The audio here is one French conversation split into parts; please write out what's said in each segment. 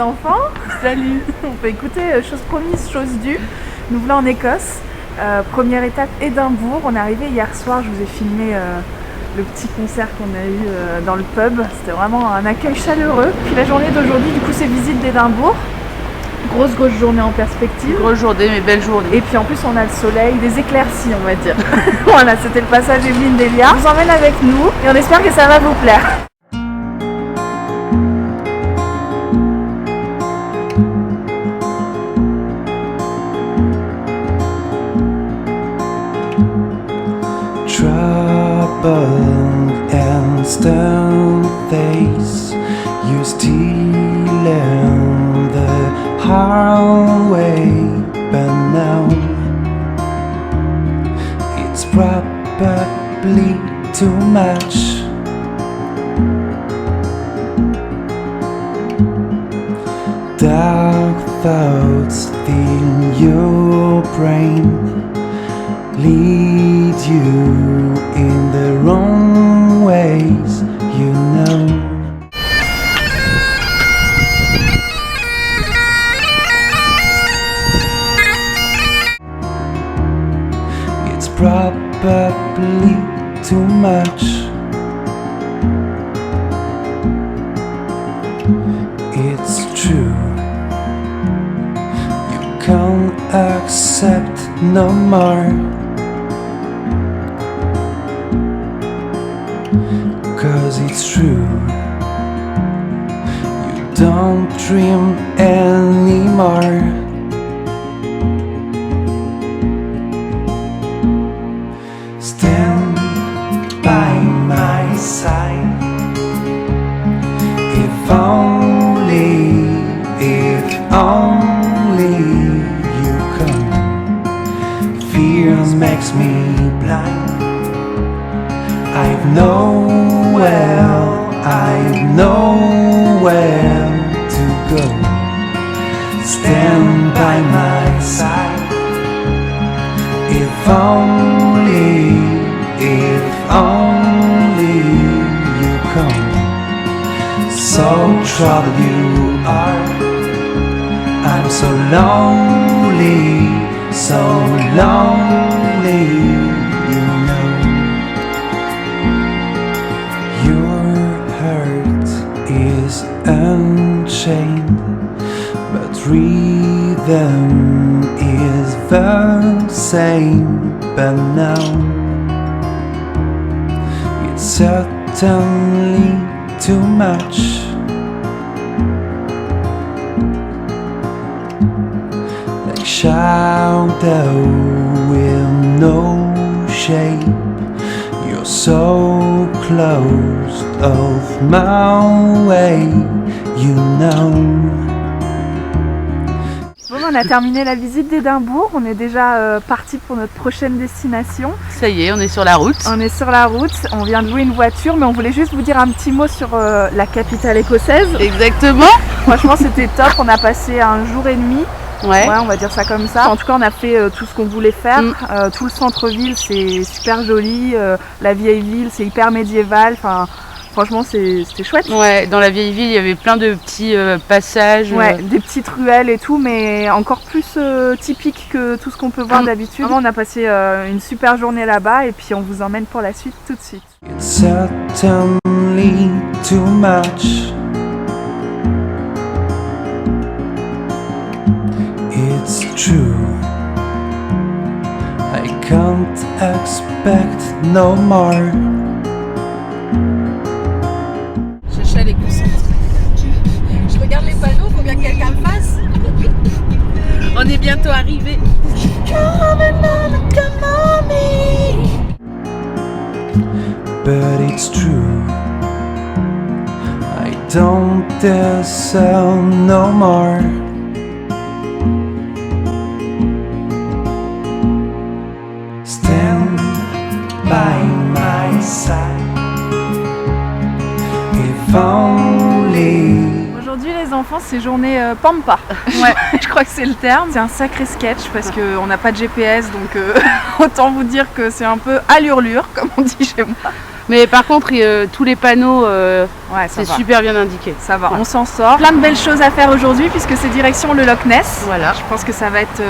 enfants. Salut. On peut écouter chose promise, chose due. Nous voilà en Écosse. Première étape, Édimbourg. On est arrivé hier soir, je vous ai filmé le petit concert qu'on a eu dans le pub. C'était vraiment un accueil chaleureux. Puis la journée d'aujourd'hui, du coup, c'est visite d'Édimbourg. Grosse journée en perspective. Grosse journée, mais belle journée. Et puis en plus on a le soleil, des éclaircies on va dire. Voilà, c'était le passage Evelyne Delia. On vous emmène avec nous et on espère que ça va vous plaire. Troubled and stern face, you still in the hard way, but now it's probably too much. Dark thoughts in your brain lead you in the wrong ways, you know. It's probably too much. It's true. You can't accept no more. 'Cause it's true, you don't dream anymore. Stand by my side. If only you come. Fear makes me blind. I know where to go. Stand by my side. If only you come. So troubled you are. I'm so lonely, you know. Is unchained, but rhythm is the same. But now it's certainly too much. Like shadow with no shape. You're so close of my way, you know. Bon, on a terminé la visite d'Édimbourg. On est déjà parti pour notre prochaine destination. Ça y est, on est sur la route. On est sur la route. On vient de louer une voiture, mais on voulait juste vous dire un petit mot sur la capitale écossaise. Exactement. Franchement, c'était top. On a passé un jour et demi. Ouais, on va dire ça comme ça. En tout cas, on a fait tout ce qu'on voulait faire. Tout le centre-ville, c'est super joli. La vieille ville, c'est hyper médiéval. Enfin, franchement, c'était chouette. Ouais, dans la vieille ville, il y avait plein de petits passages. Ouais, des petites ruelles et tout, mais encore plus typique que tout ce qu'on peut voir d'habitude. Vraiment, on a passé une super journée là-bas et puis on vous emmène pour la suite tout de suite. It's certainly too much. It's true, I can't expect no more. Chacha, les concentrés. Je regarde les panneaux, faut bien que quelqu'un le fasse. On est bientôt arrivé. But it's true, I don't deserve no more. Stand by my side. If only. Aujourd'hui les enfants, c'est journée Pampa. Ouais. Je crois que c'est le terme. C'est un sacré sketch parce qu'on n'a pas de GPS, donc autant vous dire que c'est un peu à l'hurlure, comme on dit chez moi. Mais par contre, tous les panneaux, Ouais, ça c'est va. super bien indiqué. Ça va, on s'en sort. Plein de belles choses à faire aujourd'hui puisque c'est direction le Loch Ness. Voilà. Je pense que ça va être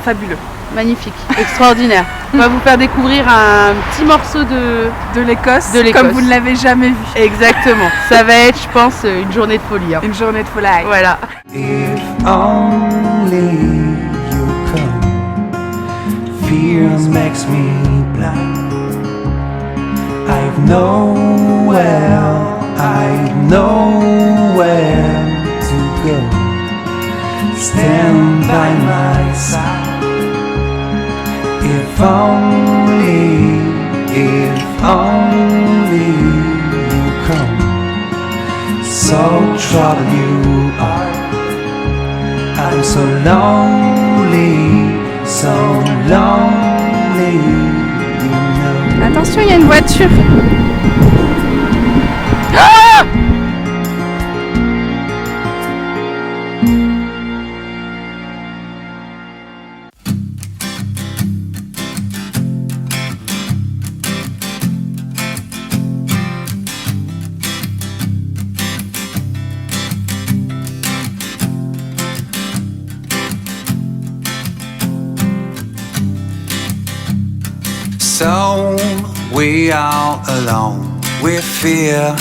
fabuleux. Magnifique, extraordinaire. On va vous faire découvrir un petit morceau De l'Écosse, De l'Écosse. comme vous ne l'avez jamais vu. Exactement. Ça va être, je pense, une journée de folie. Hein. Une journée de folie. Voilà. If only you come, fear makes me blind. I know where to go. Stand by my side. If only you come. So troubled you are. I'm so lonely, you know. Attention, il y a une voiture. So we are alone with fear.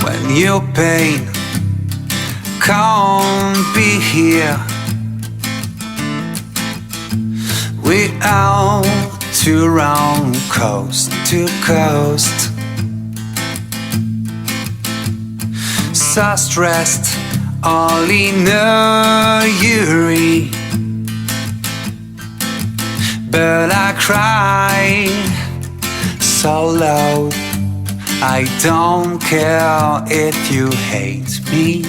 When your pain can't be here, we out to run coast to coast. So stressed, all in a hurry. But I cried so loud. I don't care if you hate me.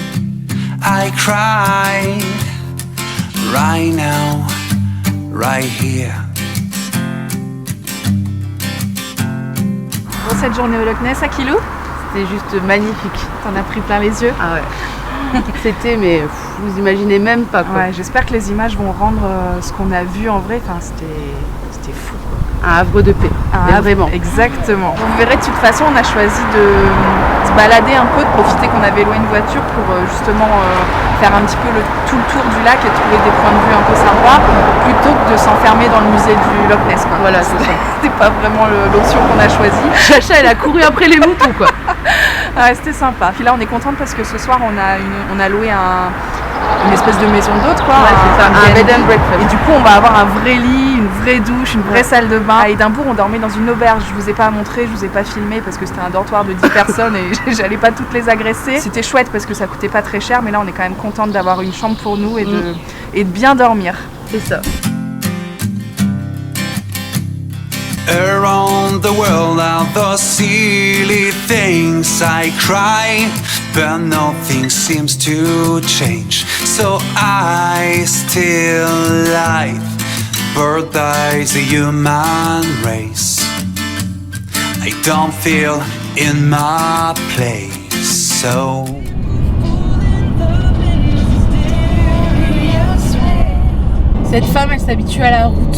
I cried right now, right here. Pour cette journée au Loch Ness, Akilou, C'était juste magnifique. t'en as pris plein les yeux. Ah ouais. C'était, mais vous imaginez même pas quoi. Ouais, j'espère que les images vont rendre ce qu'on a vu en vrai. Enfin, c'était fou. Un havre de paix. Mais vraiment. Exactement. Vous verrez, de toute façon, on a choisi de se balader un peu, de profiter qu'on avait loué une voiture pour justement faire un petit peu tout le tour du lac et trouver des points de vue un peu sympas, plutôt que de s'enfermer dans le musée du Loch Ness, quoi. Voilà, c'est ça. C'était pas vraiment l'option qu'on a choisie. Chacha, elle a couru après les moutons quoi. Ouais, c'était sympa. Puis là, on est contente parce que ce soir, on a loué une espèce de maison d'hôte, quoi. Ouais, c'est ça, un bed and breakfast. Et du coup, on va avoir un vrai lit, une vraie douche, une vraie salle de bain. À Édimbourg, on dormait dans une auberge. Je vous ai pas montré, je vous ai pas filmé parce que c'était un dortoir de 10 personnes et j'allais pas toutes les agresser. C'était chouette parce que ça coûtait pas très cher, mais là, on est quand même contente d'avoir une chambre pour nous et de bien dormir. C'est ça. Around the world are those silly things I cry, but nothing seems to change. So I still live, birth eyes the human race. I don't feel in my place, so Cette femme, elle s'habitue à la route.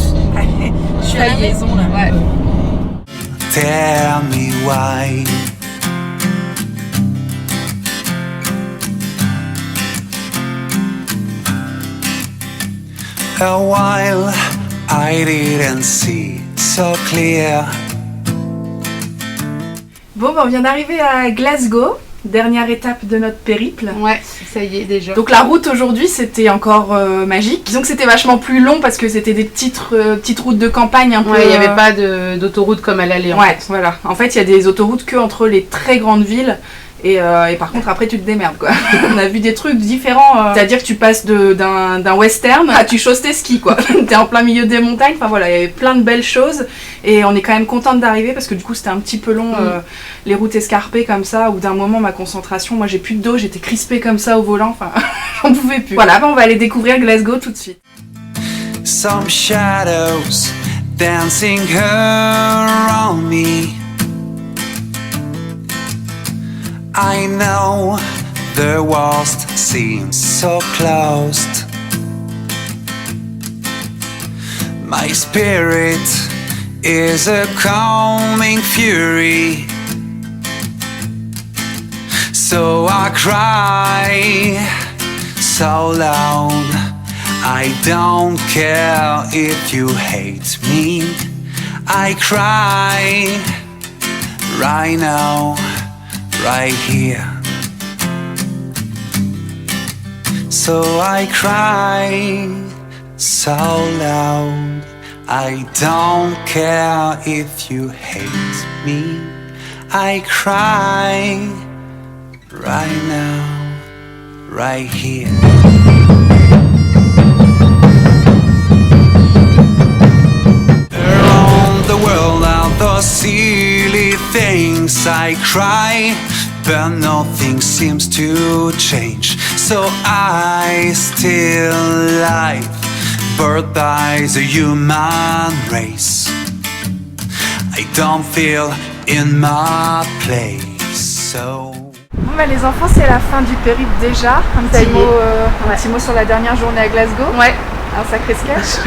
Je suis à la maison là. Ouais. tell me why. A while I didn't see so clear. Bon, on vient d'arriver à Glasgow, dernière étape de notre périple. Ouais, ça y est déjà. Donc la route aujourd'hui c'était encore magique. Disons que c'était vachement plus long parce que c'était des petites routes de campagne un peu. Ouais, il n'y avait pas d'autoroute comme à l'aller. Ouais, voilà. En fait, il y a des autoroutes que entre les très grandes villes. Et par contre, après, tu te démerdes, quoi. On a vu des trucs différents. C'est-à-dire que tu passes d'un western à tu chausses tes skis, quoi. T'es en plein milieu des montagnes. Enfin voilà, il y avait plein de belles choses. Et on est quand même contente d'arriver parce que du coup, c'était un petit peu long, les routes escarpées comme ça. Ou d'un moment, ma concentration, moi, j'ai plus de dos, j'étais crispée comme ça au volant. Enfin, j'en pouvais plus. Voilà, on va aller découvrir Glasgow tout de suite. Some shadows dancing around me. I know the worst seems so closed. My spirit is a calming fury, so I cry so loud. I don't care if you hate me. I cry right now, right here. So I cry so loud. I don't care if you hate me. I cry right now, right here. Around the world are those silly things I cry, but nothing seems to change. So I still live, birthed by the human race. I don't feel in my place, so... Bon bah les enfants, c'est la fin du périple déjà. Un petit mot sur la dernière journée à Glasgow. Ouais. Un sacré sketch.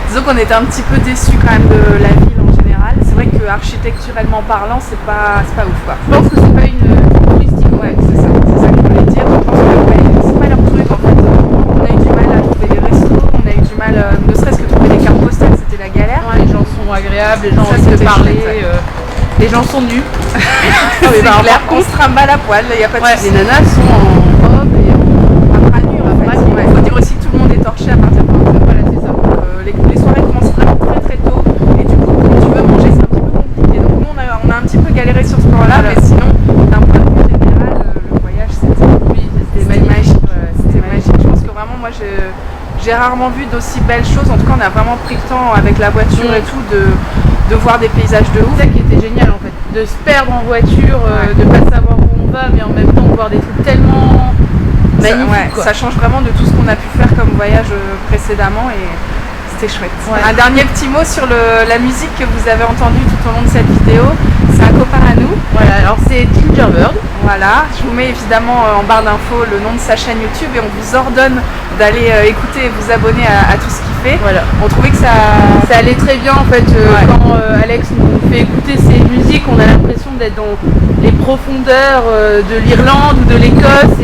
Disons qu'on était un petit peu déçus quand même de la ville en général. C'est vrai que architecturellement parlant, c'est pas ouf quoi. Je pense que c'est pas une touristique. Ouais, c'est ça que je voulais dire. Je pense que ouais, c'est pas leur truc en fait. On a eu du mal à trouver des restos, on a eu du mal, ne serait-ce que trouver des cartes postales, c'était la galère. Ouais, les gens sont agréables, les gens ont Ça, envie de c'était parler. chouette, ouais. Les gens sont nus. C'est bah, clair, par on se trimballe à poil, il n'y a pas de Ouais, souci. les nanas sont en robe et en Bras nus, en fait. Ouais, faut dire aussi que tout le monde est torché à partir de 20h. Voilà, c'est ça. Donc, les soirées commencent vraiment très très tôt et du coup quand tu veux manger c'est un petit peu compliqué. Donc nous on a un petit peu galéré sur ce point-là, Voilà. mais sinon d'un point de vue général le voyage c'était magique. C'était magique. Je pense que vraiment moi j'ai rarement vu d'aussi belles choses. En tout cas on a vraiment pris le temps avec la voiture et tout de voir des paysages de ouf. C'est ça qui était génial en fait, de se perdre en voiture, de pas savoir où on va, mais en même temps de voir des trucs tellement magnifiques. Ça change vraiment de tout ce qu'on a pu faire comme voyage précédemment et c'était chouette. Ouais. Un dernier petit mot sur la musique que vous avez entendue tout au long de cette vidéo. C'est un copain à nous. Voilà, alors c'est Gingerbird. Voilà, je vous mets évidemment en barre d'infos le nom de sa chaîne YouTube et on vous ordonne d'aller écouter et vous abonner à tout ce qu'il fait. Voilà. On trouvait que ça allait très bien en fait. Quand Alex nous fait écouter ses musiques, on a l'impression d'être dans les profondeurs de l'Irlande ou de l'Écosse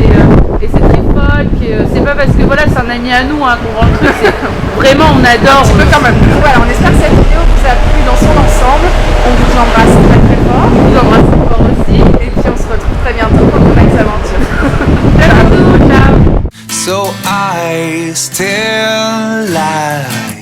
et c'est très folk. C'est pas parce que voilà, c'est un ami à nous qu'on rend le truc. C'est vraiment on adore. un petit peu quand même. Voilà, on espère que cette vidéo vous a plu dans son ensemble. On vous embrasse très très fort. On vous embrasse fort aussi. Et puis on se retrouve très bientôt pour de nouvelles aventures. Ciao. So I still lie.